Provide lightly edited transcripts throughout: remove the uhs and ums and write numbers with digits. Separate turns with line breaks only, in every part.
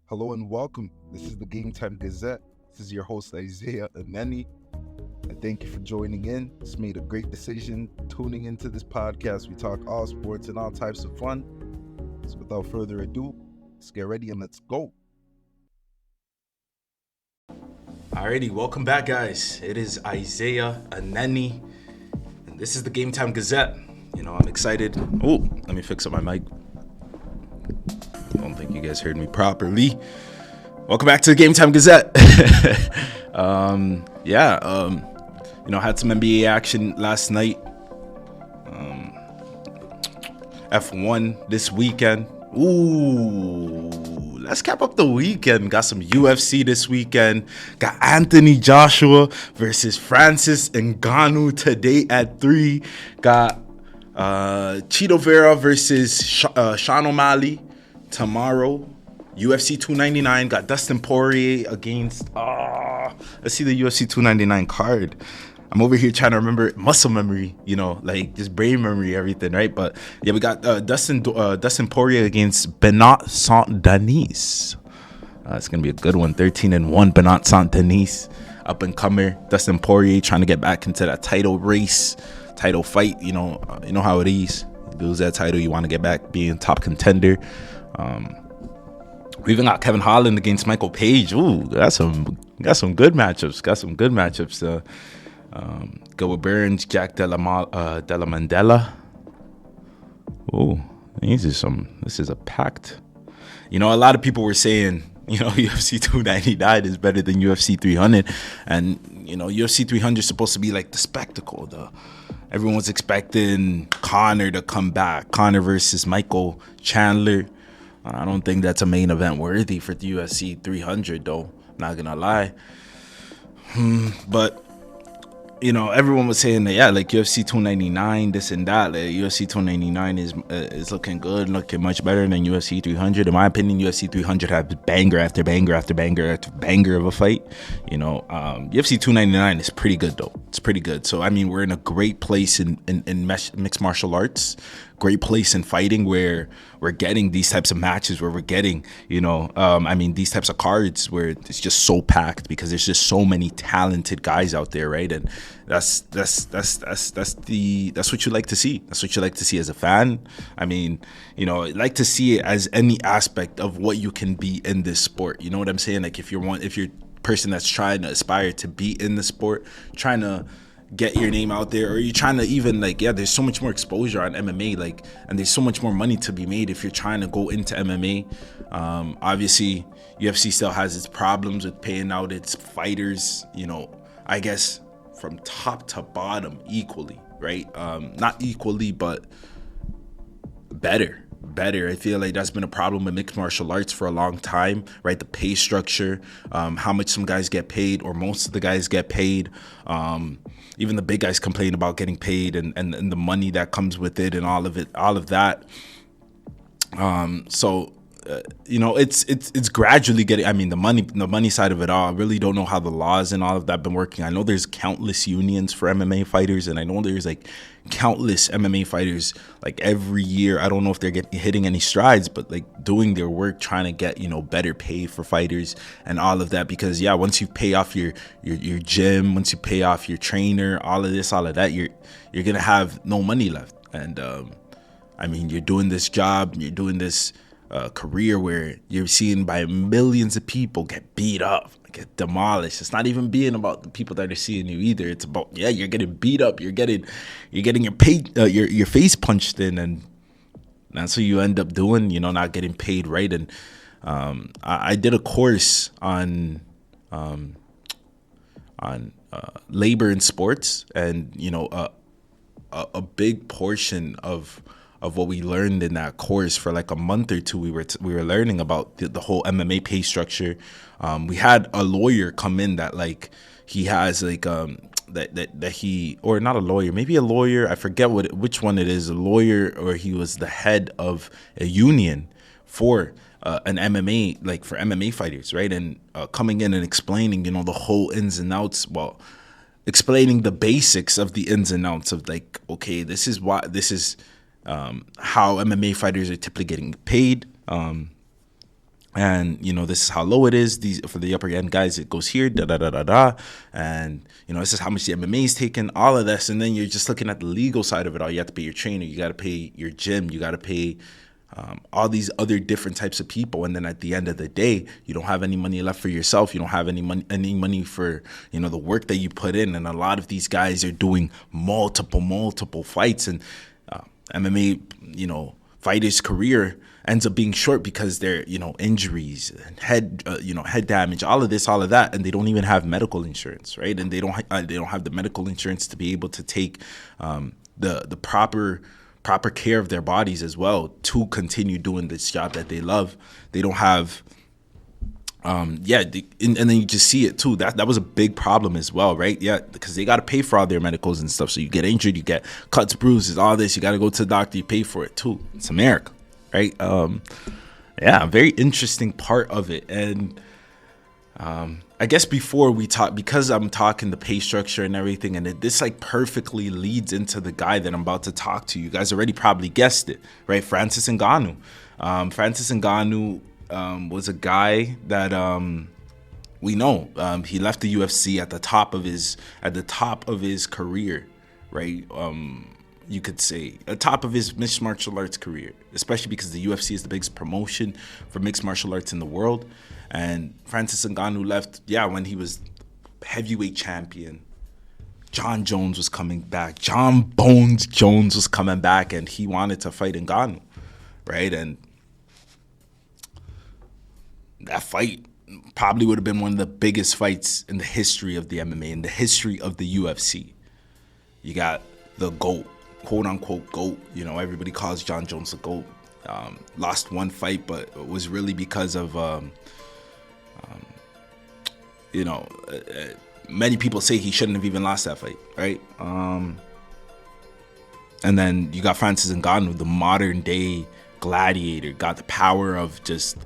Hello and welcome. This is the GameTime Gazette. This is your host Isaiah Ngannou. I thank you for joining in. It's made a great decision tuning into this podcast. We talk all sports and all types of fun. So without further ado, let's get ready and let's go.
Alrighty, welcome back, guys. It is Isaiah Ngannou, and this is the GameTime Gazette. I'm excited. Oh, let me fix up my mic. I don't think you guys heard me properly. Welcome back to the GameTime Gazette. Had some NBA action last night. F1 this weekend. Ooh, let's cap up the weekend. Got some UFC this weekend. Got Anthony Joshua versus Francis Ngannou today at 3. Got Chito Vera versus Sean O'Malley tomorrow. UFC 299. Got Dustin Poirier against let's see the UFC 299 card. I'm over here trying to remember muscle memory, just brain memory, everything, right? But yeah, we got Dustin Poirier against Benoit Saint-Denis. It's gonna be a good one. 13-1 Benoit Saint-Denis, up and comer. Dustin Poirier trying to get back into that title race, title fight. You know how it is. You lose that title, you want to get back, being top contender. We even got Kevin Holland against Michael Page. Ooh, got some good matchups. Go with Burns, Jack Della Mandela. Oh, this is a packed. A lot of people were saying, UFC 299 is better than UFC 300, and UFC 300 is supposed to be like the spectacle. Everyone's expecting Conor to come back, Conor versus Michael Chandler. I don't think that's a main event worthy for the UFC 300, though. Not gonna lie, but. Everyone was saying that, UFC 299, this and that. UFC 299 is looking good, looking much better than UFC 300. In my opinion, UFC 300 has banger after banger after banger after banger of a fight. UFC 299 is pretty good, though. It's pretty good. So, we're in a great place in mixed martial arts. Great place in fighting where we're getting these types of matches, where we're getting, these types of cards where it's just so packed because there's just so many talented guys out there, right? And that's what you like to see. That's what you like to see as a fan. I like to see it as any aspect of what you can be in this sport. You know what I'm saying? Like if you're a person that's trying to aspire to be in the sport, trying to get your name out there, or you're trying to even there's so much more exposure on MMA, and there's so much more money to be made if you're trying to go into MMA. Obviously UFC still has its problems with paying out its fighters, I guess from top to bottom equally, right? Not equally, but better. I feel like that's been a problem with mixed martial arts for a long time, right? The pay structure, how much some guys get paid, or most of the guys get paid. Even the big guys complain about getting paid and the money that comes with it and all of that. It's gradually getting, the money side of it all. I really don't know how the laws and all of that been working. I know there's countless unions for MMA fighters, and I know there's countless MMA fighters every year. I don't know if they're hitting any strides, but doing their work, trying to get better pay for fighters and all of that. Because once you pay off your gym, once you pay off your trainer, all of that, you're gonna have no money left. And you're doing this job, you're doing this career where you're seeing by millions of people get beat up, get demolished. It's not even being about the people that are seeing you either. It's about you're getting beat up, you're getting your face punched in, and that's what you end up doing. Not getting paid right. And I did a course on labor in sports, and a big portion of what we learned in that course for a month or two, we were learning about the whole MMA pay structure. We had a lawyer come in that he has that he, or not a lawyer, maybe a lawyer, I forget which one it is, a lawyer, or he was the head of a union for an MMA, for MMA fighters, right? And coming in and explaining the whole ins and outs, explaining the basics of the ins and outs of okay, this is how MMA fighters are typically getting paid. And, this is how low it is. These for the upper end guys, it goes here, da da da da da. And, this is how much the MMA is taking, all of this. And then you're just looking at the legal side of it all. You have to pay your trainer, you got to pay your gym, you got to pay all these other different types of people. And then at the end of the day, you don't have any money left for yourself. You don't have any money for, the work that you put in. And a lot of these guys are doing multiple fights. And MMA, fighters' career ends up being short because they're, injuries and head damage, all of this, all of that, and they don't even have medical insurance, right? And they don't have the medical insurance to be able to take the proper care of their bodies as well to continue doing this job that they love. They don't have. And then you just see it too. That was a big problem as well, right? Yeah, because they got to pay for all their medicals and stuff. So you get injured, you get cuts, bruises, all this. You got to go to the doctor. You pay for it too. It's America, right? Very interesting part of it. And I guess before we talk, because I'm talking the pay structure and everything, and this like perfectly leads into the guy that I'm about to talk to. You guys already probably guessed it, right? Francis Ngannou. Francis Ngannou was a guy that we know. He left the UFC at the top of his career, right? You could say at the top of his mixed martial arts career, especially because the UFC is the biggest promotion for mixed martial arts in the world. And Francis Ngannou left, when he was heavyweight champion. John Jones was coming back. John Bones Jones was coming back, and he wanted to fight Ngannou, right? And that fight probably would have been one of the biggest fights in the history of the MMA, in the history of the UFC. You got the GOAT, quote unquote GOAT. Everybody calls John Jones the GOAT. Lost one fight, but it was really because of, many people say he shouldn't have even lost that fight, right? And then you got Francis Ngannou, the modern day gladiator, got the power of just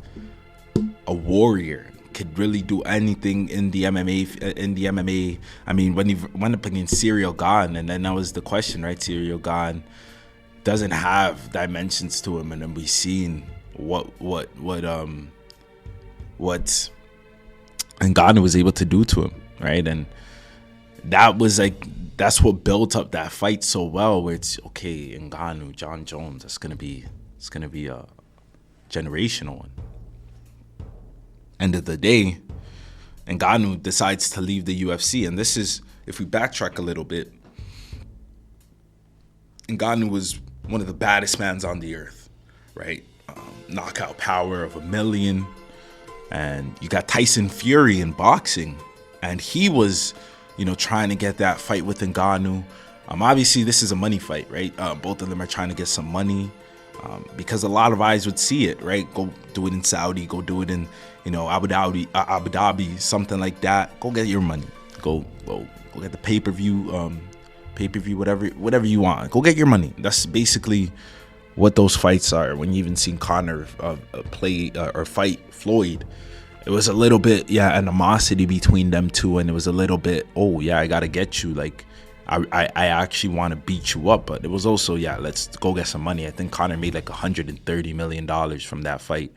a warrior, could really do anything in the MMA. I mean, when he went up against Cyril Gane, and then that was the question, right? Cyril Gane doesn't have dimensions to him, and then we seen what Ngannou was able to do to him, right? And that's what built up that fight so well, where it's okay, Ngannou, John Jones, it's gonna be a generational one. End of the day, Ngannou decides to leave the UFC, and this is, if we backtrack a little bit, Ngannou was one of the baddest mans on the earth, right? Knockout power of 1,000,000, and you got Tyson Fury in boxing, and he was, trying to get that fight with Ngannou. Obviously, this is a money fight, right? Both of them are trying to get some money. Because a lot of eyes would see it, right? Go do it in Saudi, go do it in, Abu Dhabi, something like that. Go get your money. Go get the pay-per-view, whatever you want. Go get your money. That's basically what those fights are. When you even seen Conor play or fight Floyd, it was a little bit, animosity between them two, and it was a little bit, I gotta get you, like, I actually want to beat you up. But it was also, let's go get some money. I think Conor made like $130 million from that fight,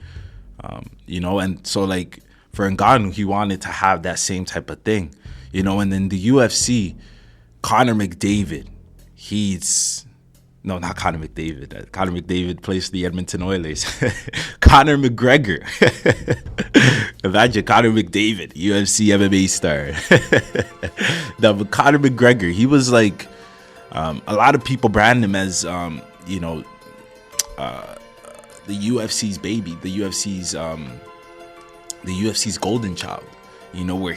and so like for Ngannou, he wanted to have that same type of thing, and then the UFC, Conor McDavid, not Conor McDavid. Conor McDavid plays for the Edmonton Oilers. Conor McGregor. Imagine Conor McDavid, UFC MMA star. But Conor McGregor, he was like, a lot of people brand him as, the UFC's baby, the UFC's golden child. Where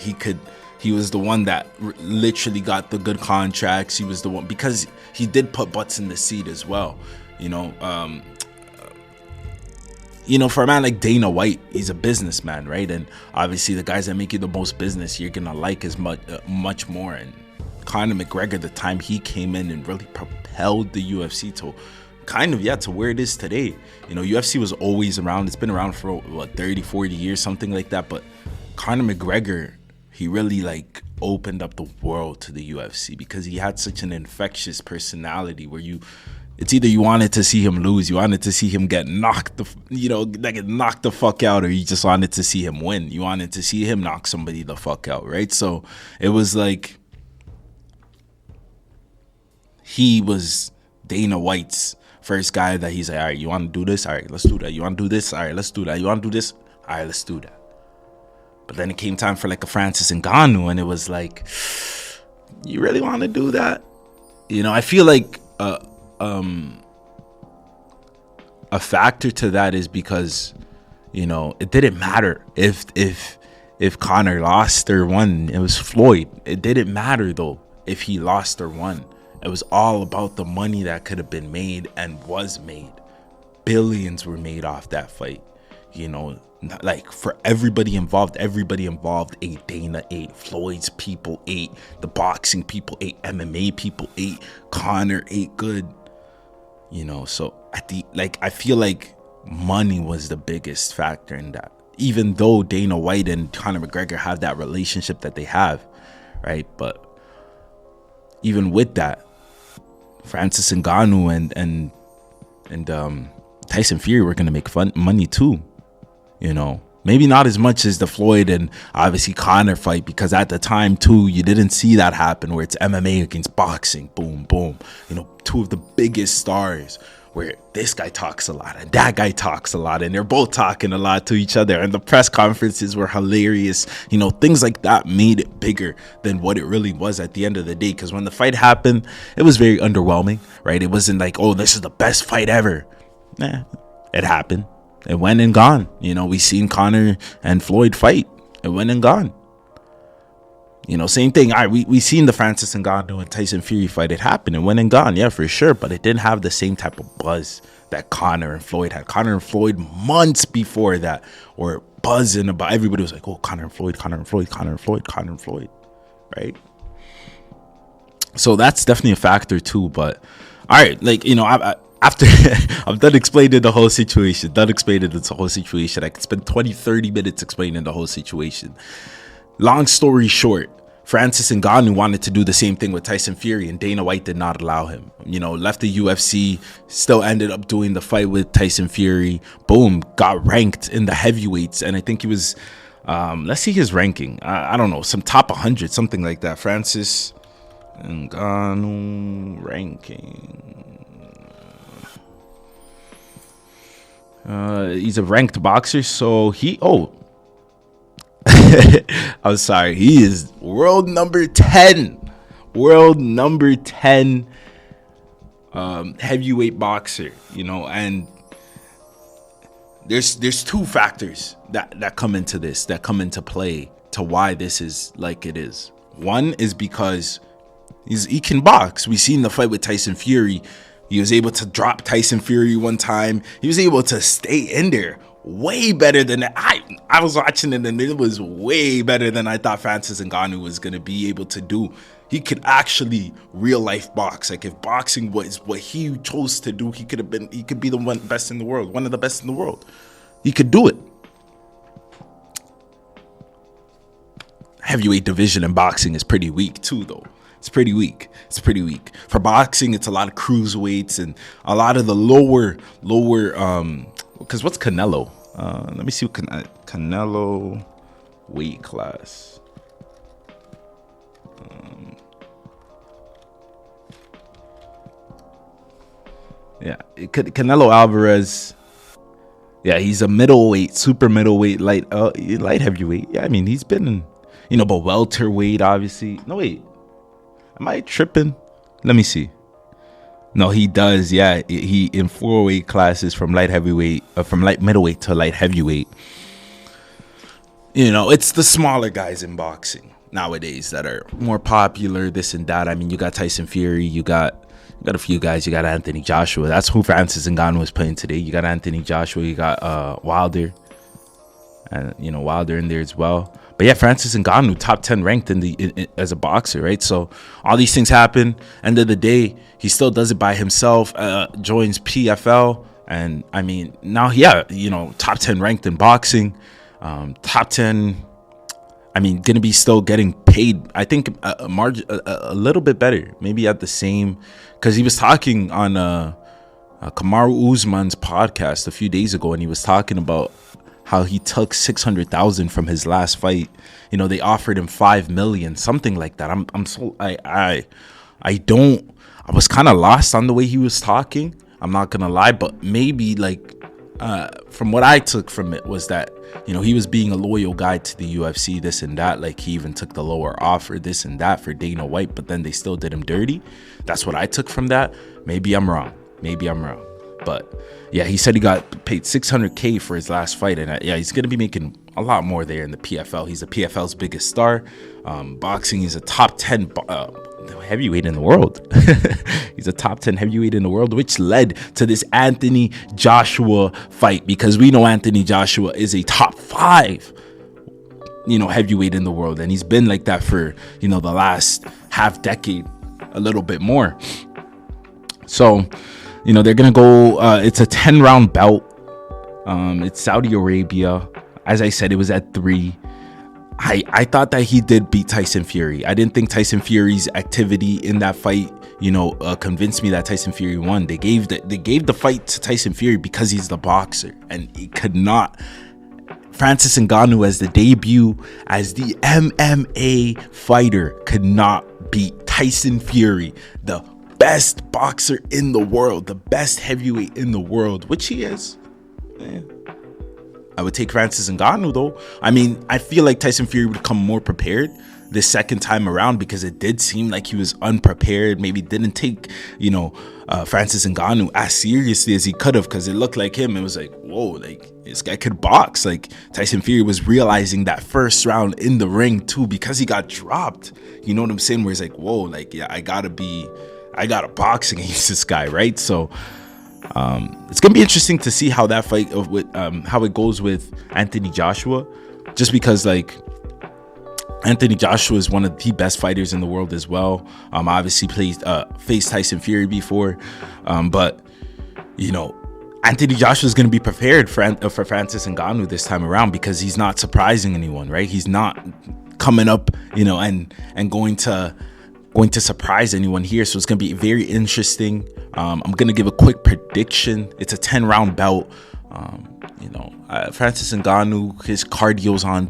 he was the one that literally got the good contracts. He was the one, because he did put butts in the seat as well. For a man like Dana White, he's a businessman, right? And obviously the guys that make you the most business, you're gonna like as much more. And Conor McGregor, the time he came in and really propelled the UFC to to where it is today. UFC was always around. It's been around for 30, 40 years, something like that. But Conor McGregor, he really like opened up the world to the UFC because he had such an infectious personality where you It's either you wanted to see him lose, you wanted to see him get knocked knocked the fuck out, or you just wanted to see him win. You wanted to see him knock somebody the fuck out, right? So it was like he was Dana White's first guy that he's like, all right, you want to do this? All right, let's do that. You want to do this? All right, let's do that. You want to do this? All right, let's do that. But then it came time for like a Francis Ngannou, and it was like, you really want to do that? You know, I feel like a factor to that is because, you know, it didn't matter if Conor lost or won. It was Floyd. It didn't matter though if he lost or won. It was all about the money that could have been made and was made. Billions were made off that fight. You know, like for everybody involved ate. Dana ate, Floyd's people ate, the boxing people ate, MMA people ate, Conor ate good. You know, so I feel like money was the biggest factor in that. Even though Dana White and Conor McGregor have that relationship that they have, right? But even with that, Francis Ngannou and Tyson Fury were gonna make money too. You know, maybe not as much as the Floyd and obviously Conor fight, because at the time too, you didn't see that happen where it's MMA against boxing, boom, boom. You know, two of the biggest stars where this guy talks a lot and that guy talks a lot and they're both talking a lot to each other, and the press conferences were hilarious. You know, things like that made it bigger than what it really was at the end of the day, because when the fight happened, it was very underwhelming, right? It wasn't like, oh, this is the best fight ever. Nah, it happened. It went and gone. You know, we seen Conor and Floyd fight. It went and gone. You know, same thing. We seen the Francis Ngannou and Tyson Fury fight. It happened. It went and gone. Yeah, for sure. But it didn't have the same type of buzz that Conor and Floyd had. Conor and Floyd months before that were buzzing about. Everybody was like, oh, Conor and Floyd, Conor and Floyd, Conor and Floyd, Conor and Floyd. Right? So that's definitely a factor too. But all right, like, you know, after I'm done explaining the whole situation, I could spend 20-30 minutes explaining the whole situation. Long story short, Francis Ngannou wanted to do the same thing with Tyson Fury, and Dana White did not allow him. You know, left the UFC, still ended up doing the fight with Tyson Fury. Boom, got ranked in the heavyweights, and I think he was, let's see his ranking. I don't know, some top 100, something like that. Francis Ngannou ranking. He's a ranked boxer, so I'm sorry, he is world number 10 heavyweight boxer, you know. And there's two factors that come into this, that come into play to why this is like it is. One is because he can box. We seen the fight with Tyson Fury. He was able to drop Tyson Fury one time. He was able to stay in there way better than I was watching it, and it was way better than I thought Francis Ngannou was going to be able to do. He could actually real life box. Like, if boxing was what he chose to do, he could be the best in the world, one of the best in the world. He could do it. Heavyweight division in boxing is pretty weak too, though. It's pretty weak. For boxing, it's a lot of cruiserweights and a lot of the lower, because what's Canelo? Let me see what Canelo weight class. Canelo Alvarez. Yeah, he's a middleweight, super middleweight, light heavyweight. Yeah, I mean, he's been, but welterweight, obviously. No, wait. Am I tripping? Let me see. No, he does. Yeah, he in 4 weight classes from light heavyweight, from light middleweight to light heavyweight. It's the smaller guys in boxing nowadays that are more popular, this and that. I mean, you got Tyson Fury, you got a few guys, you got Anthony Joshua. That's who Francis Ngannou was playing today. You got Anthony Joshua, you got Wilder, and Wilder in there as well. But yeah, Francis Ngannou, top 10 ranked as a boxer, right? So all these things happen. End of the day, he still does it by himself, joins PFL. And I mean, now, yeah, top 10 ranked in boxing, top 10, I mean, going to be still getting paid, I think, a little bit better, maybe at the same, because he was talking on Kamaru Usman's podcast a few days ago, and he was talking about how he took 600,000 from his last fight. You know, they offered him 5 million, something like that. I was kind of lost on the way he was talking. I'm not gonna lie, but maybe like from what I took from it was that, you know, he was being a loyal guy to the UFC, this and that. Like, he even took the lower offer, this and that, for Dana White, but then they still did him dirty. That's what I took from that. Maybe I'm wrong. But yeah, he said he got paid $600K for his last fight, and yeah, he's gonna be making a lot more there in the PFL. He's the PFL's biggest star. Boxing, he's a top 10 heavyweight in the world. He's a top 10 heavyweight in the world, which led to this Anthony Joshua fight, because we know Anthony Joshua is a top 5, you know, heavyweight in the world, and he's been like that for, you know, the last half decade, a little bit more. So, you know, they're gonna go. It's a 10-round bout. It's Saudi Arabia. As I said, it was at 3. I thought that he did beat Tyson Fury. I didn't think Tyson Fury's activity in that fight, you know, convinced me that Tyson Fury won. They gave the fight to Tyson Fury because he's the boxer, and he could not. Francis Ngannou, as the debut as the MMA fighter, could not beat Tyson Fury, the best boxer in the world, the best heavyweight in the world, which he is. I would take Francis Ngannou though. I mean, I feel like Tyson Fury would come more prepared this second time around, because it did seem like he was unprepared. Maybe didn't take, you know, Francis Ngannou as seriously as he could have, because it looked like him. It was like, whoa, like, this guy could box. Like, Tyson Fury was realizing that first round in the ring too, because he got dropped. You know what I'm saying? Where he's like, whoa, like, yeah, I gotta box against this guy, right? So it's gonna be interesting to see how that fight how it goes with Anthony Joshua, just because, like, Anthony Joshua is one of the best fighters in the world as well. Obviously faced Tyson Fury before, but you know, Anthony Joshua is going to be prepared for Francis Ngannou this time around, because he's not surprising anyone, right? He's not coming up, you know, and going to surprise anyone here. So it's going to be very interesting. I'm going to give a quick prediction. It's a 10-round bout. You know, Francis Ngannou, his cardio's on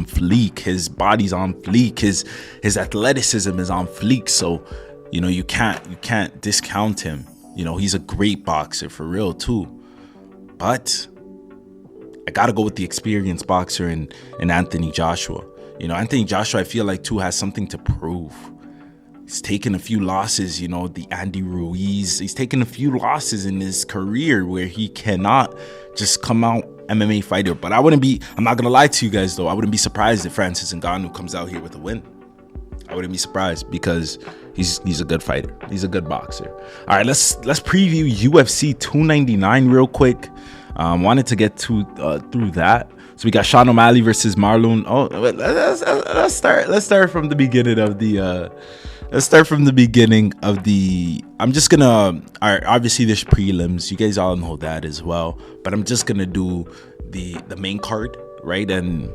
fleek, his body's on fleek, his athleticism is on fleek. So, you know, you can't discount him. You know, he's a great boxer for real too. But I gotta go with the experienced boxer in Anthony Joshua. You know, Anthony Joshua, I feel like too, has something to prove. He's taken a few losses, you know, the Andy Ruiz. He's taken a few losses in his career where he cannot just come out MMA fighter. But I'm not going to lie to you guys, though. I wouldn't be surprised if Francis Ngannou comes out here with a win. I wouldn't be surprised, because he's a good fighter. He's a good boxer. All right, let's preview UFC 299 real quick. Wanted to get through that. So we got Sean O'Malley versus Marlon. Oh, let's start from the beginning of the I'm just gonna, all right, obviously there's prelims, you guys all know that as well, but I'm just gonna do the main card, right? And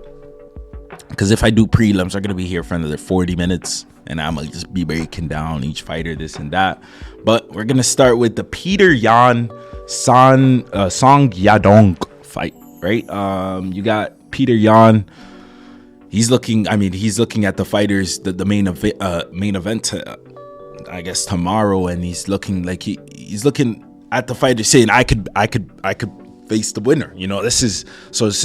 because if I do prelims, I'm gonna be here for another 40 minutes, and I'm gonna just be breaking down each fighter, this and that. But we're gonna start with the Petr Yan Song Yadong fight, right? You got Petr Yan. He's looking at the fighters, the main event, I guess tomorrow, and he's looking like he's looking at the fighters saying, I could face the winner. You know, this is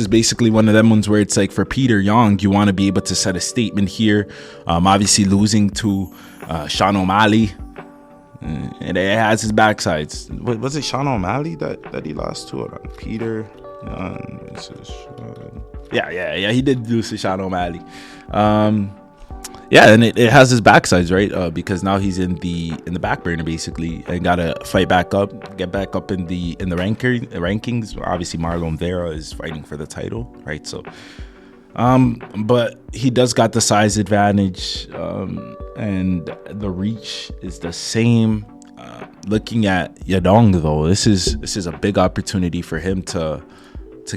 basically one of them ones where it's like, for Petr Yan, you want to be able to set a statement here. Obviously losing to Sean O'Malley, and it has his backsides. Was it Sean O'Malley that he lost to? Petr Yan. Yeah, he did lose to Sean O'Malley. Yeah, and it has his backsides, right? Because now he's in the back burner basically, and gotta fight back up, get back up in the rankings. Obviously, Marlon Vera is fighting for the title, right? So, but he does got the size advantage, and the reach is the same. Looking at Yadong though, this is a big opportunity for him to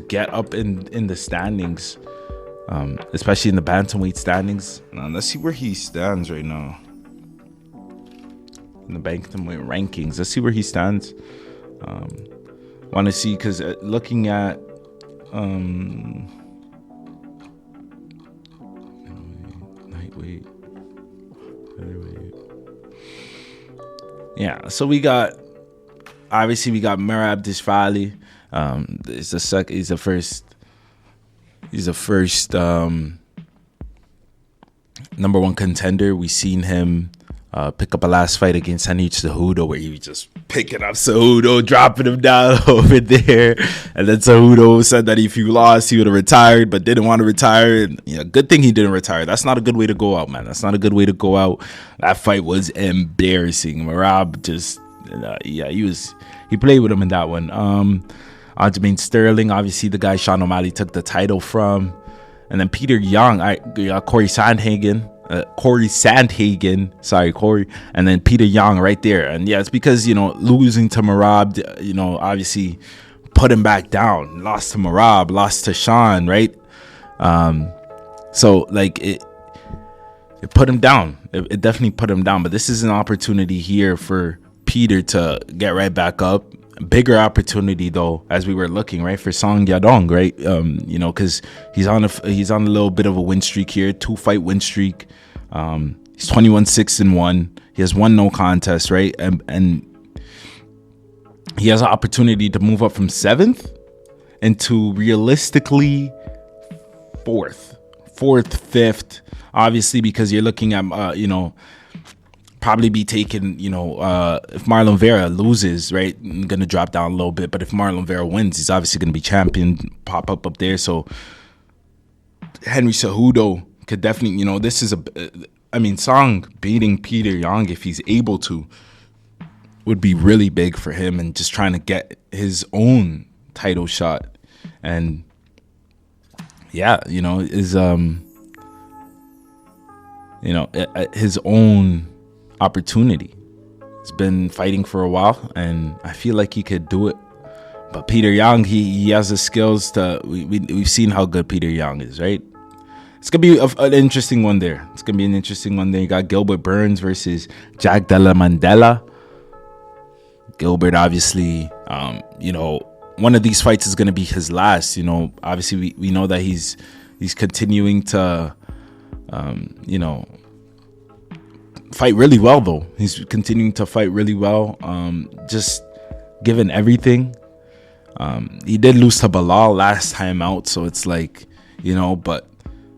get up in the standings, especially in the bantamweight standings. Let's see where he stands right now in the bantamweight rankings. Let's see where he stands. Want to see, because looking at lightweight, featherweight. Yeah, so we got Merab Dishvali. He's the first number one contender. We seen him pick up a last fight against Henry Cejudo, where he was just picking up Cejudo, dropping him down over there. And then Cejudo said that if he lost, he would have retired, but didn't want to retire. And, good thing he didn't retire. That's not a good way to go out, man. That's not a good way to go out. That fight was embarrassing. Merab just, he played with him in that one. Aljamain Sterling, obviously the guy Sean O'Malley took the title from. And then Peter Young, Corey Sandhagen, and then Peter Young right there. And it's because, losing to Merab, obviously put him back down. Lost to Merab, lost to Sean, right? So like it put him down. It definitely put him down. But this is an opportunity here for Peter to get right back up. Bigger opportunity though, as we were looking, right, for Song Yadong, right? Because he's on a little bit of a win streak here, 2-fight win streak. He's 21-6-1. He has one no contest, right? And he has an opportunity to move up from 7th into realistically 4th, 5th. Obviously, because you're looking at probably be taken, if Marlon Vera loses, right, gonna drop down a little bit. But if Marlon Vera wins, he's obviously gonna be champion, pop up there. So Henry Cejudo could definitely, this is Song beating Peter Young, if he's able to, would be really big for him, and just trying to get his own title shot. And his own opportunity. He's been fighting for a while, and I feel like he could do it. But Peter Young, he has the skills to. We've seen how good Peter Young is, right? It's gonna be an interesting one there. You got Gilbert Burns versus Jack Della Mandela. Gilbert, obviously, one of these fights is gonna be his last. Obviously we know that he's continuing to, fight really well though. He's continuing to fight really well. Just given everything. He did lose to Bilal last time out, so it's like, but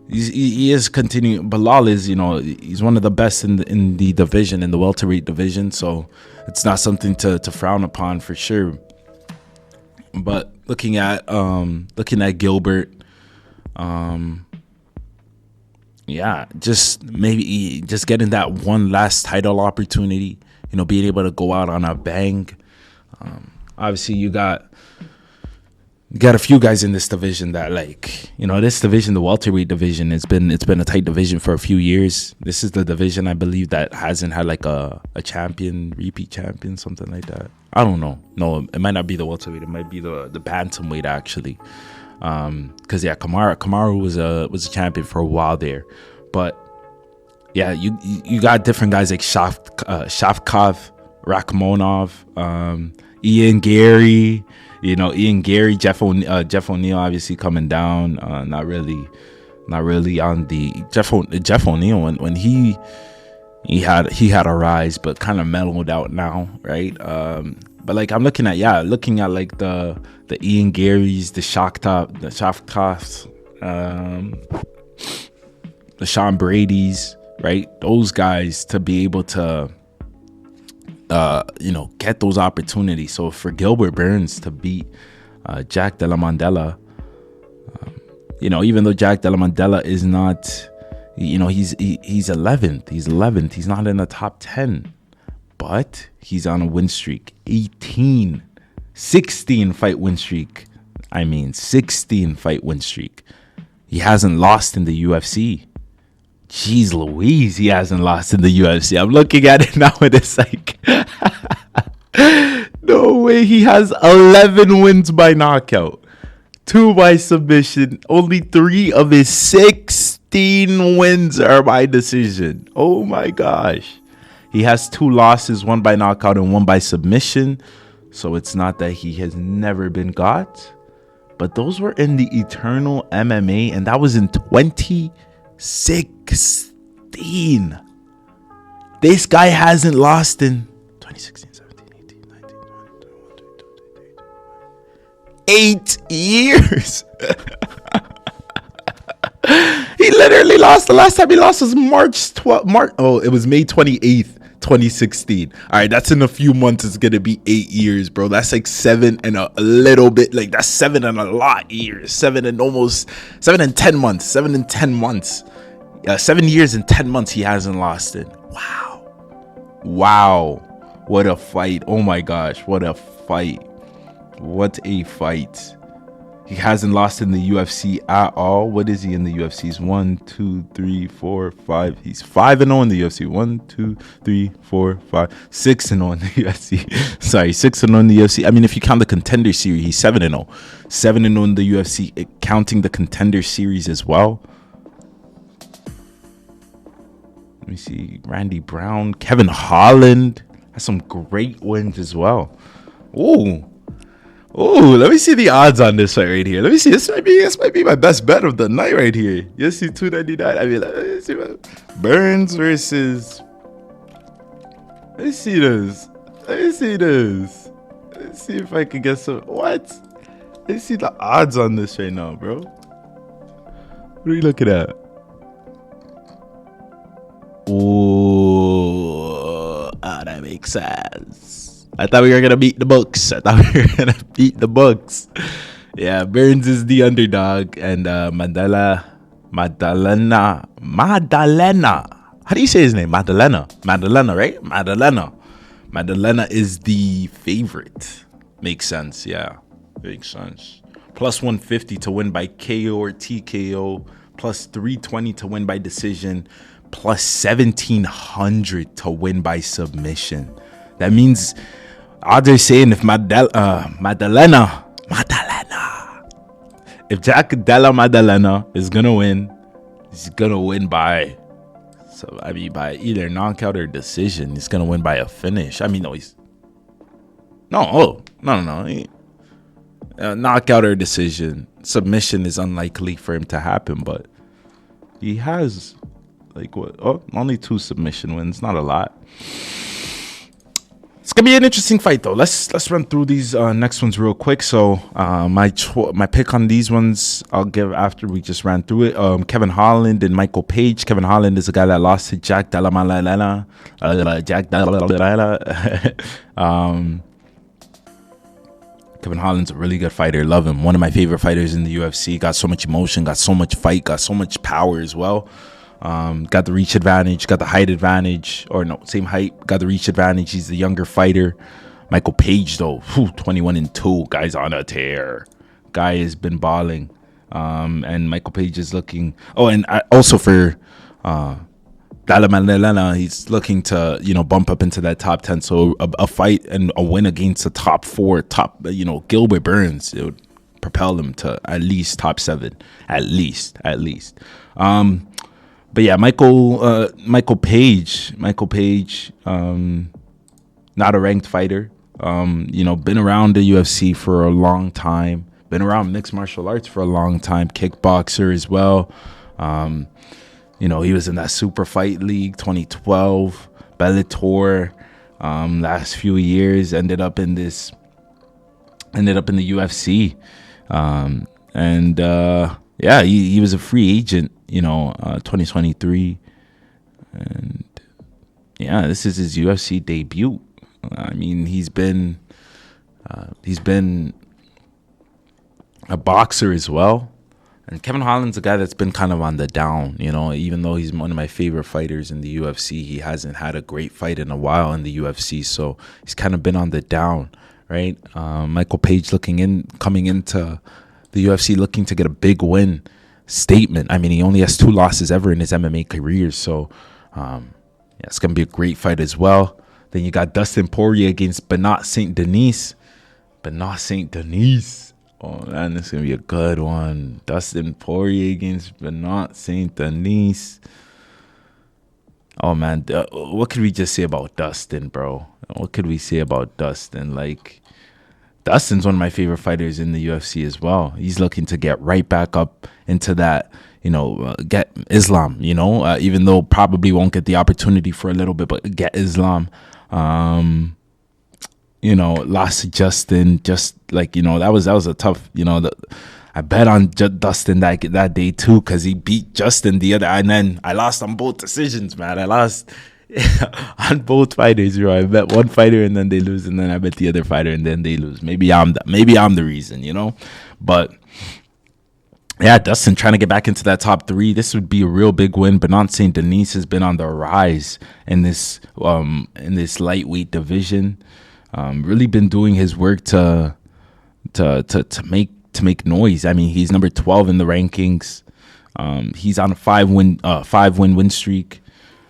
he is continuing. Bilal is, he's one of the best in the division, in the welterweight division, so it's not something to frown upon for sure. But looking at Gilbert, just getting that one last title opportunity, being able to go out on a bang. Obviously you got a few guys in this division that, this division, the welterweight division, it's been a tight division for a few years. This is the division, I believe, that hasn't had a repeat champion, something like that. I don't know. No, it might not be the welterweight. It might be the bantamweight, actually. Because Kamaru was a champion for a while there. But you got different guys like Shavkov, Rakhmonov, Ian Gary. Jeff O'Neill obviously coming down. Not really on the Jeff O'Neill when he had a rise, but kind of mellowed out now, right? But I'm looking at the Ian Garys, the Shavkovs, the Sean Brady's, right? Those guys to be able to get those opportunities. So for Gilbert Burns to beat Jack Della Mandela, even though Jack Della Mandela is not, he's 11th. He's not in the top 10, but he's on a win streak, 16 fight win streak. 16 fight win streak. He hasn't lost in the UFC. Jeez Louise, he hasn't lost in the UFC. I'm looking at it now and it's like, no way. He has 11 wins by knockout, 2 by submission. Only 3 of his 16 wins are by decision. Oh my gosh. He has 2 losses, 1 by knockout and 1 by submission. So it's not that he has never been got, but those were in the Eternal MMA, and that was in 2016. This guy hasn't lost in 2016, 17, 18, 19, 8 years. He literally lost. The last time he lost was it was May 28th, 2016. All right, that's in a few months. It's gonna be 8 years, bro. That's like 7 and a little bit. Like that's 7 and a lot years. 7 and 10 months. 7 and 10 months. 7 years and 10 months he hasn't lost it. Wow, what a fight. Oh my gosh, what a fight. He hasn't lost in the UFC at all. What is he in the UFC? He's 1, 2, 3, 4, 5. He's 5-0 in the UFC. 1, 2, 3, 4, 5, 6-0 in the UFC. Sorry, 6-0 in the UFC. I mean, if you count the Contender Series, he's 7-0. 7-0 in the UFC, counting the Contender Series as well. Let me see. Randy Brown, Kevin Holland has some great wins as well. Ooh, let me see the odds on this fight right here. Let me see. This might be my best bet of the night right here. UFC 299. I mean, let me see Burns versus. Let me see this. Let's see if I can get some. What? Let's see the odds on this right now, bro. What are you looking at? Ooh, that makes sense. I thought we were gonna beat the books. Yeah, Burns is the underdog, and Madalena. How do you say his name? Madalena, right? Madalena is the favorite. Makes sense. Yeah, makes sense. Plus 150 to win by KO or TKO. Plus 320 to win by decision. Plus 1700 to win by submission. That means odds are saying if if Jack Della Maddalena is gonna win, he's gonna win by by either knockout or decision. He's gonna win by a finish. I mean, no. Knockout or decision. Submission is unlikely for him to happen, but he has only 2 submission wins, not a lot. It's gonna be an interesting fight though. Let's run through these next ones real quick. So my pick on these ones I'll give after we just ran through it. Kevin Holland and Michael Page. Kevin Holland is a guy that lost to Jack Della Maddalena. Kevin Holland's a really good fighter. Love him. One of my favorite fighters in the UFC. Got so much emotion. Got so much fight. Got so much power as well. Got the reach advantage, got the height advantage, or no, same height, got the reach advantage. He's the younger fighter. Michael Page, though, 21-2, guy's on a tear. Guy has been balling. And Michael Page is looking. Oh, and also for Dalla Maddalena, he's looking to, bump up into that top 10. So a fight and a win against a top 4, Gilbert Burns, it would propel him to at least top 7, at least. But yeah, Michael Page, not a ranked fighter. Been around the UFC for a long time. Been around mixed martial arts for a long time. Kickboxer as well. He was in that Super Fight League 2012, Bellator. Last few years ended up in the UFC. He was a free agent. 2023, and this is his UFC debut. I mean, he's been a boxer as well, and Kevin Holland's a guy that's been kind of on the down. Even though he's one of my favorite fighters in the UFC, he hasn't had a great fight in a while in the UFC, so he's kind of been on the down, right? Michael Page coming into the UFC looking to get a big win. Statement. I mean, he only has 2 losses ever in his MMA career, so it's gonna be a great fight as well. Then you got Dustin Poirier against Benoit Saint Denis. Oh man, this is gonna be a good one. Dustin Poirier against Benoit Saint Denis. Oh man, what could we just say about Dustin, bro? What could we say about Dustin? Like, Dustin's one of my favorite fighters in the UFC as well. He's looking to get right back up into that, get Islam, even though probably won't get the opportunity for a little bit, but get Islam. Lost to Justin, just like, that was a tough, I bet on Dustin that day too, because he beat Justin and then I lost on both decisions, man. I lost on both fighters, bro. I bet one fighter and then they lose, and then I bet the other fighter and then they lose. Maybe I'm the reason, But yeah, Dustin trying to get back into that top 3. This would be a real big win. Bernard St. Denis has been on the rise in this lightweight division. Really been doing his work to make noise. I mean, he's number 12 in the rankings. He's on a 5-win win streak.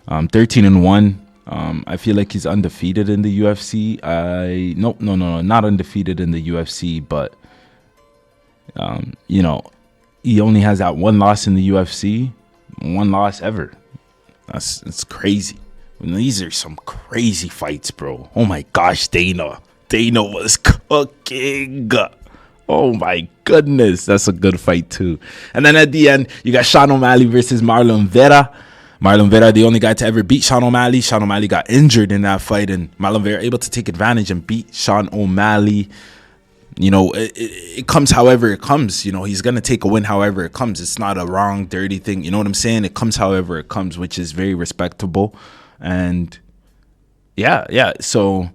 13-1. I feel like he's undefeated in the UFC. No, not undefeated in the UFC, but he only has that one loss in the UFC, one loss ever. It's crazy. These are some crazy fights, bro. Oh my gosh, Dana was cooking. Oh my goodness, that's a good fight too. And then at the end, you got Sean O'Malley versus Marlon Vera. Marlon Vera, the only guy to ever beat Sean O'Malley. Sean O'Malley got injured in that fight, and Marlon Vera able to take advantage and beat Sean O'Malley. It comes however it comes. He's going to take a win however it comes. It's not a wrong, dirty thing. You know what I'm saying? It comes however it comes, which is very respectable. And yeah. So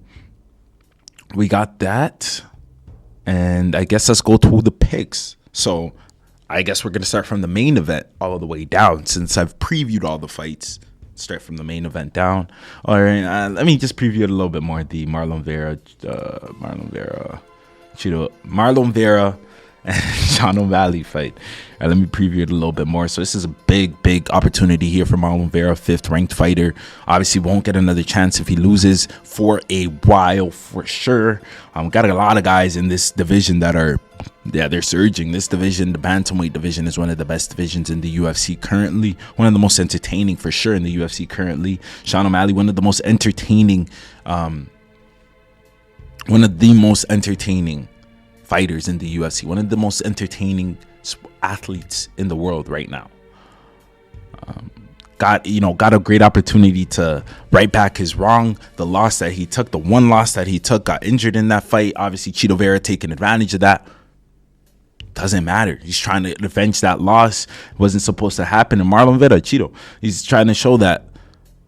we got that. And I guess let's go to the picks. So I guess we're going to start from the main event all the way down, since I've previewed all the fights. Start from the main event down. All right, let me just preview it a little bit more. The Marlon Vera and Sean O'Malley fight. All right, let me preview it a little bit more. So this is a big opportunity here for Marlon Vera, 5th ranked fighter. Obviously won't get another chance if he loses for a while, for sure. Got a lot of guys in this division that are, they're surging. This division, the bantamweight division, is one of the best divisions in the UFC currently. One of the most entertaining, for sure, in the UFC currently. Sean O'Malley, one of the most entertaining fighters in the UFC, one of the most entertaining athletes in the world right now. Got a great opportunity to right back his wrong. The one loss that he took, got injured in that fight. Obviously, Chito Vera taking advantage of that. Doesn't matter. He's trying to avenge that loss. It wasn't supposed to happen. And Marlon Vera, Chito, he's trying to show that,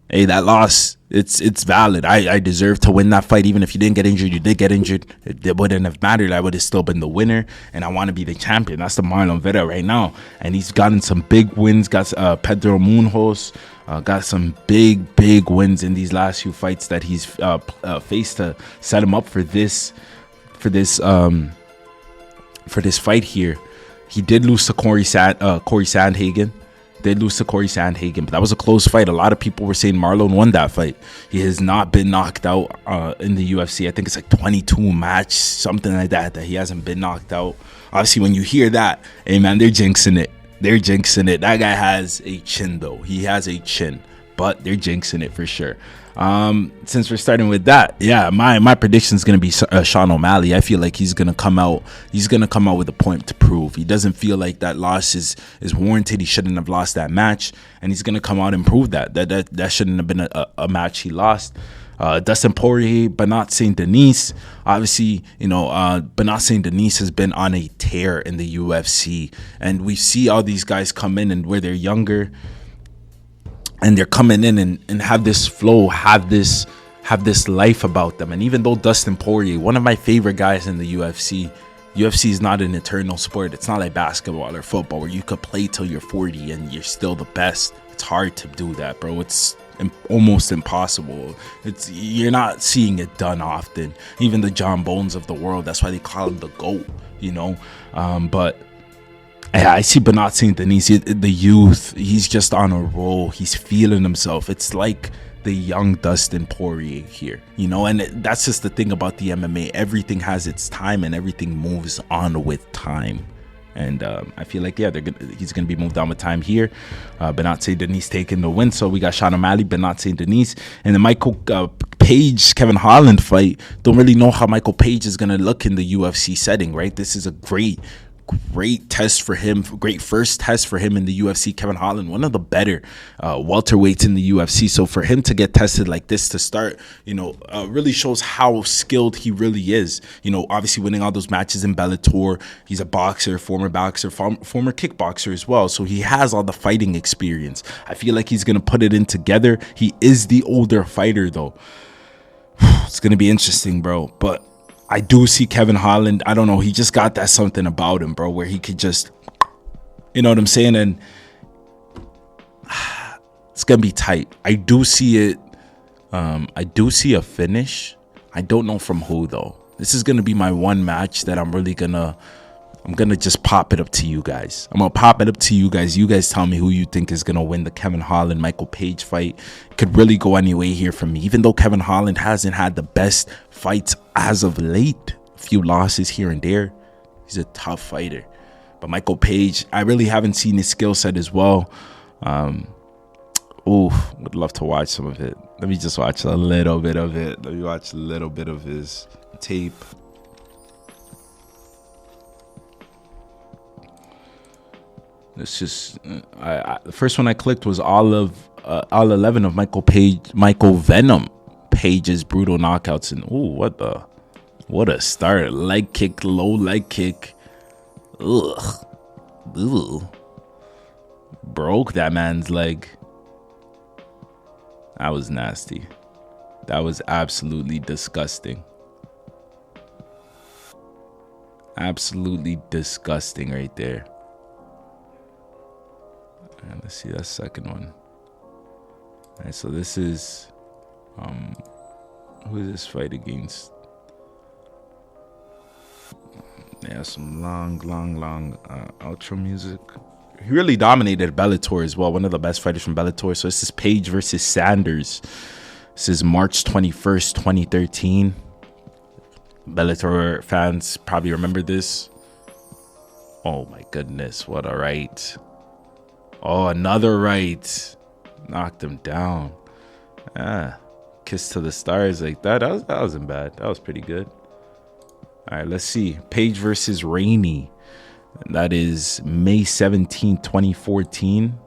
hey, that loss, it's valid. I deserve to win that fight. Even if you didn't get injured, you did get injured. It wouldn't have mattered. I would have still been the winner, and I want to be the champion. That's the Marlon Vera right now. And he's gotten some big wins. Got Pedro Munhoz. Got some big wins in these last few fights that he's faced to set him up for this fight here. He did lose to Corey Sandhagen. But that was a close fight. A lot of people were saying Marlon won that fight. He has not been knocked out in the UFC. I think it's like 22 match, something like that he hasn't been knocked out. Obviously, when you hear that, hey man, they're jinxing it. That guy has a chin though. He has a chin, but they're jinxing it for sure. Since we're starting with that, yeah, my prediction is going to be Sean O'Malley. I feel like he's going to come out with a point to prove. He doesn't feel like that loss is warranted. He shouldn't have lost that match, and he's going to come out and prove that shouldn't have been a match he lost. Dustin Poirier, Bernard St. Denis. Obviously, Bernard St. Denis has been on a tear in the UFC, and we see all these guys come in and where they're younger, and they're coming in and have this flow, have this life about them. And even though Dustin Poirier, one of my favorite guys in the UFC is not an eternal sport. It's not like basketball or football where you could play till you're 40 and you're still the best. It's hard to do that, bro. It's almost impossible. You're not seeing it done often. Even the John Bones of the world, that's why they call him the GOAT, but I see Bernard St. Denis, the youth. He's just on a roll. He's feeling himself. It's like the young Dustin Poirier here, and that's just the thing about the MMA. Everything has its time and everything moves on with time. And I feel like, he's going to be moved on with time here. Bernard St. Denis taking the win. So we got Sean O'Malley, Bernard St. Denis, and then Michael Page Kevin Holland fight, don't really know how Michael Page is gonna look in the UFC setting, right? This is a great test for him, great first test for him in the UFC. Kevin Holland, one of the better welterweights in the UFC, so for him to get tested like this to start, really shows how skilled he really is. Obviously winning all those matches in Bellator, he's a boxer, former kickboxer as well, so he has all the fighting experience. I feel like he's gonna put it in together. He is the older fighter though. It's gonna be interesting, bro, but I do see Kevin Holland. I don't know. He just got that something about him, bro, where he could just, you know what I'm saying? And it's going to be tight. I do see it. I do see a finish. I don't know from who, though. This is going to be my one match that I'm really going to just pop it up to you guys. I'm going to pop it up to you guys. You guys tell me who you think is going to win the Kevin Holland Michael Page fight. It could really go any way here for me. Even though Kevin Holland hasn't had the best fights as of late, a few losses here and there, he's a tough fighter. But Michael Page, I really haven't seen his skill set as well. Would love to watch some of it. Let me just watch a little bit of it. Let me watch a little bit of his tape. It's just the first one I clicked was all 11 of Michael Venom Page's brutal knockouts, and what a start. Leg kick, low leg kick. Ugh. Broke that man's leg. That was nasty. That was absolutely disgusting. Absolutely disgusting right there. And let's see that second one. All right, so this is who is this fight against? Yeah, some long outro music. He really dominated Bellator as well. One of the best fighters from Bellator. So this is Page versus Sanders. This is March 21st, 2013. Bellator fans probably remember this. Oh my goodness, what a right. Oh, another right. Knocked him down. Kiss to the stars like that. That wasn't bad. That was pretty good. All right, let's see. Page versus Rainey. That is May 17, 2014.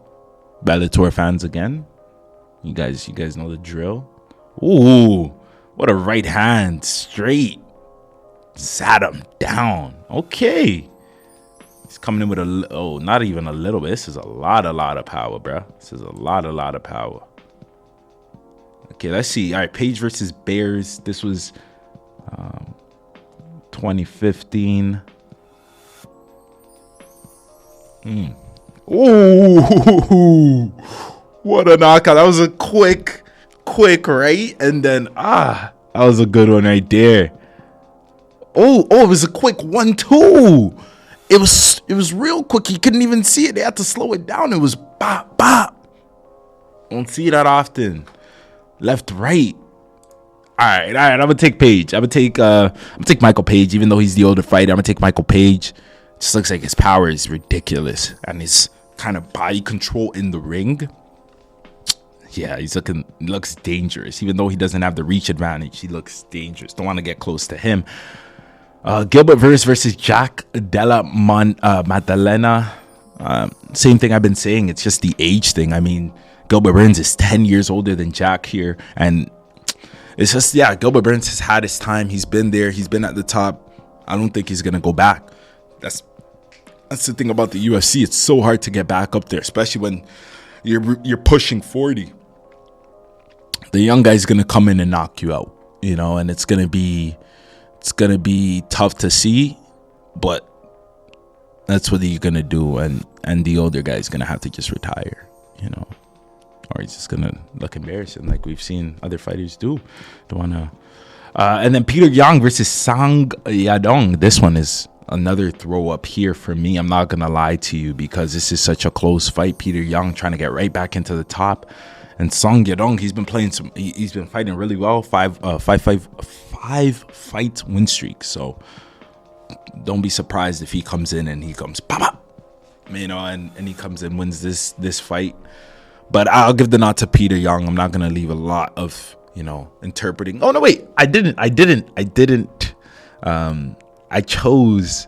Bellator fans again. You guys know the drill. Ooh, what a right hand. Straight. Sat him down. Okay. He's coming in with not even a little bit. This is a lot of power, bro. This is a lot of power. Okay, let's see. All right, Page versus Bears. This was 2015. Ooh, what a knockout. That was a quick right? And then, that was a good one right there. Oh, it was a quick 1-2. It was real quick. He couldn't even see it. They had to slow it down. It was bop, bop. Don't see that often. Left, right. All right. I'm gonna take Page. I'm gonna take Michael Page, even though he's the older fighter. I'm gonna take Michael Page. Just looks like his power is ridiculous, and his kind of body control in the ring. Yeah, he looks dangerous. Even though he doesn't have the reach advantage, he looks dangerous. Don't want to get close to him. Gilbert versus Jack Della Maddalena. Same thing I've been saying. It's just the age thing. I mean, Gilbert Burns is 10 years older than Jack here. And it's just, Gilbert Burns has had his time. He's been there. He's been at the top. I don't think he's going to go back. That's the thing about the UFC. It's so hard to get back up there, especially when you're pushing 40. The young guy's going to come in and knock you out, and it's going to be tough to see, but that's what you're gonna do, and the older guy's gonna have to just retire, or he's just gonna look embarrassing like we've seen other fighters do. Don't wanna. And then Peter Yang versus Sang Yadong. This one is another throw up here for me. I'm not gonna lie to you, because this is such a close fight. Peter Yang trying to get right back into the top, and Sang Yadong, he's been fighting really well. Five fight win streak. So don't be surprised if he comes in and he comes pop, and he comes and wins this fight. But I'll give the nod to Peter Yang. I'm not gonna leave a lot of interpreting. Oh no, wait, I didn't. I chose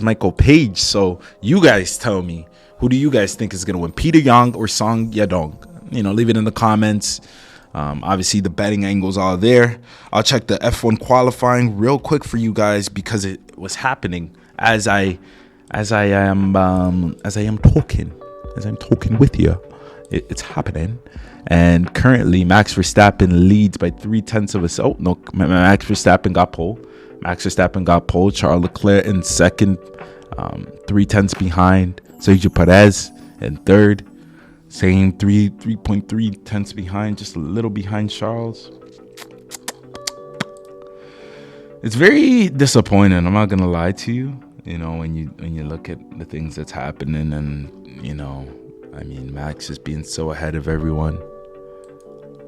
Michael Page. So you guys tell me, who do you guys think is gonna win, Peter Yang or Song Yadong? Leave it in the comments. Obviously the betting angles are there. I'll check the F1 qualifying real quick for you guys because it was happening as I am talking with you. It's happening. And currently Max Verstappen leads by 0.3 of a second. Oh no, Max Verstappen got pole. Charles Leclerc in second, 0.3 behind. Sergio Perez in third, same 3.3 behind, just a little behind Charles. It's very disappointing, I'm not gonna lie to you. When you look at the things that's happening, and Max is being so ahead of everyone.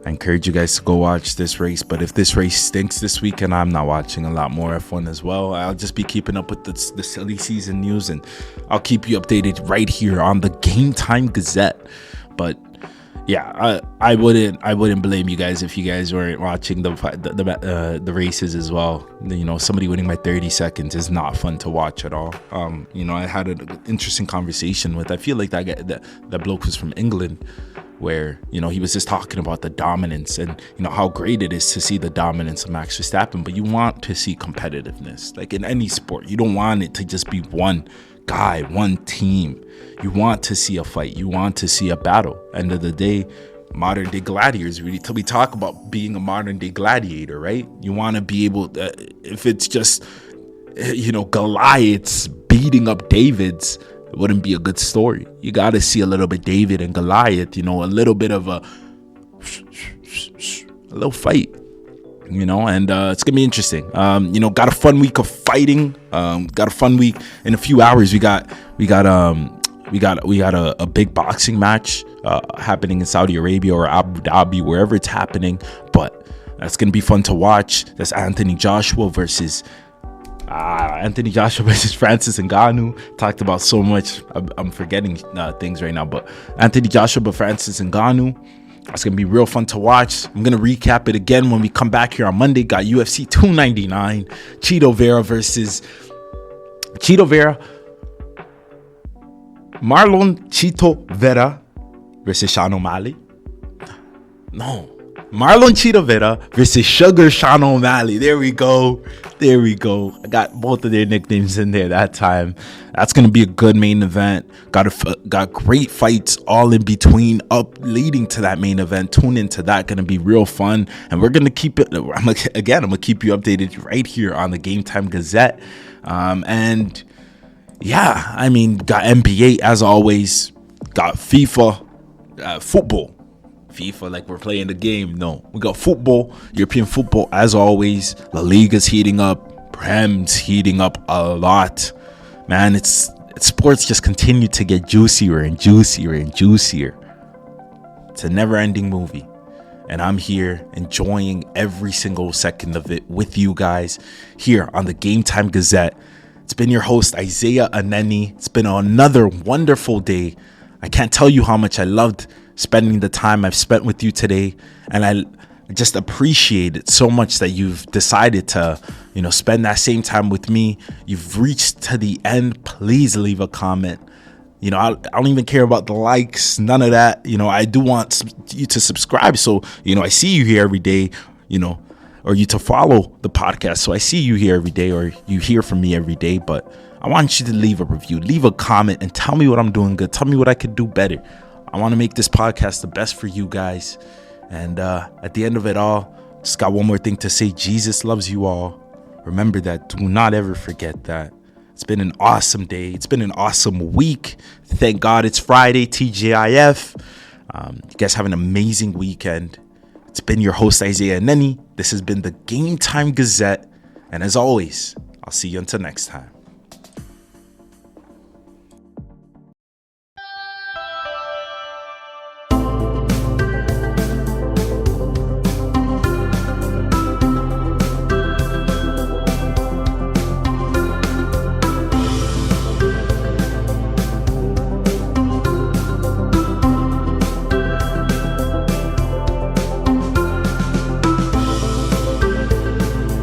I encourage you guys to go watch this race, but if this race stinks this weekend, I'm not watching a lot more F1 as well. I'll just be keeping up with the silly season news, and I'll keep you updated right here on the GameTime Gazette. But yeah, I wouldn't blame you guys if you guys weren't watching the races as well. Somebody winning by 30 seconds is not fun to watch at all. I had an interesting conversation with, I feel like that bloke was from England, where he was just talking about the dominance and how great it is to see the dominance of Max Verstappen, but you want to see competitiveness. Like in any sport, you don't want it to just be one guy, one team. You want to see a fight, you want to see a battle. End of the day, modern day gladiators, we talk about being a modern day gladiator, right? You want to be able to, if it's just Goliaths beating up Davids, it wouldn't be a good story. You got to see a little bit David and Goliath, a little bit of a little fight, and it's gonna be interesting. Got a fun week of fighting. Got a fun week. In a few hours, we got a big boxing match happening in Saudi Arabia or Abu Dhabi, wherever it's happening. But that's gonna be fun to watch. That's Anthony Joshua versus Francis Ngannou. Talked about so much. I'm forgetting things right now, but Anthony Joshua, Francis Ngannou. It's going to be real fun to watch. I'm going to recap it again when we come back here on Monday. Got UFC 299. Marlon Chito Vera versus Sean O'Malley. No. Marlon Chito Vera versus Sugar Sean O'Malley. There we go. I got both of their nicknames in there that time. That's going to be a good main event. Got great fights all in between up leading to that main event. Tune into that. Going to be real fun. And we're going to keep it. I'm going to keep you updated right here on the GameTime Gazette. And yeah, got NBA as always. Got FIFA, football. FIFA like we're playing the game. No, we got football, European football as always. La Liga's heating up, Prem's heating up a lot, man. It's sports just continue to get juicier and juicier and juicier. It's a never-ending movie, and I'm here enjoying every single second of it with you guys here on the GameTime Gazette. It's been your host Isaiah Aneni. It's been another wonderful day. I can't tell you how much I loved spending the time I've spent with you today, and I just appreciate it so much that you've decided to spend that same time with me. You've reached to the end. Please leave a comment. I don't even care about the likes, none of that. I do want you to subscribe, so I see you here every day, or you to follow the podcast, so I see you here every day, or you hear from me every day. But I want you to leave a review, leave a comment, and tell me what I'm doing good. Tell me what I could do better. I want to make this podcast the best for you guys. And at the end of it all, just got one more thing to say. Jesus loves you all. Remember that. Do not ever forget that. It's been an awesome day. It's been an awesome week. Thank God it's Friday, TGIF. You guys have an amazing weekend. It's been your host, Isaiah Neni. This has been the GameTime Gazette. And as always, I'll see you until next time.